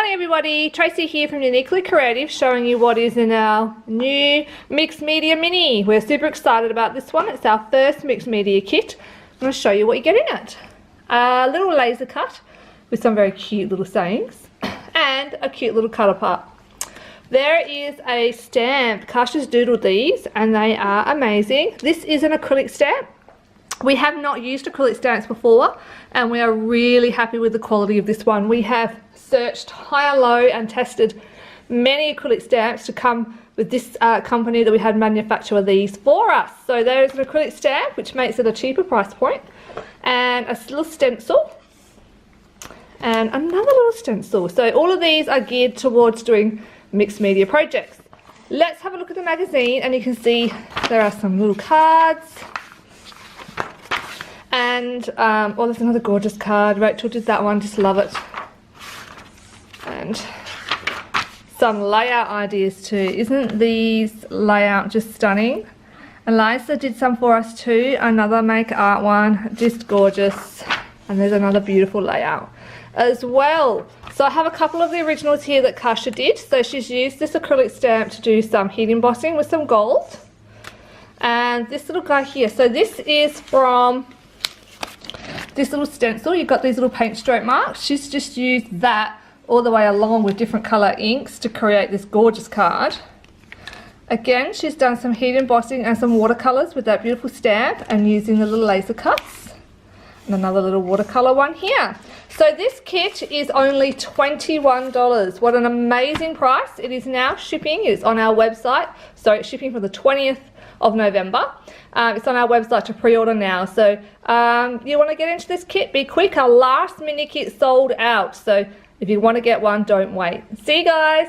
Hi everybody, Tracy here from Uniquely Creative, showing you what is in our new Mixed Media Mini. We're super excited about this one. It's our first Mixed Media kit. I'm going to show you what you get in it. A little laser cut with some very cute little sayings and a cute little cut apart. There is a stamp. Kasia's doodled these and they are amazing. This is an acrylic stamp. We have not used acrylic stamps before and we are really happy with the quality of this one. We have searched high and low and tested many acrylic stamps to come with this company that we had manufacture these for us. So there is an acrylic stamp which makes it a cheaper price point, and a little stencil and another little stencil. So all of these are geared towards doing mixed media projects. Let's have a look at the magazine and you can see there are some little cards. And oh, there's another gorgeous card. Rachel did that one, just love it. And some layout ideas too. Isn't these layout just stunning? Elisa did some for us too. Another make art one, just gorgeous. And there's another beautiful layout as well. So I have a couple of the originals here that Kasia did. So she's used this acrylic stamp to do some heat embossing with some gold. And this little guy here. So this is from this little stencil. You've got these little paint stroke marks. She's just used that all the way along with different colour inks to create this gorgeous card. Again, she's done some heat embossing and some watercolours with that beautiful stamp and using the little laser cuts. And another little watercolour one here. So this kit is only $21. What an amazing price. It is now shipping. It's on our website. So it's shipping for the 20th of November. It's on our website to pre-order now. So you want to get into this kit, be quick. Our last mini kit sold out. So if you want to get one, don't wait. See you guys.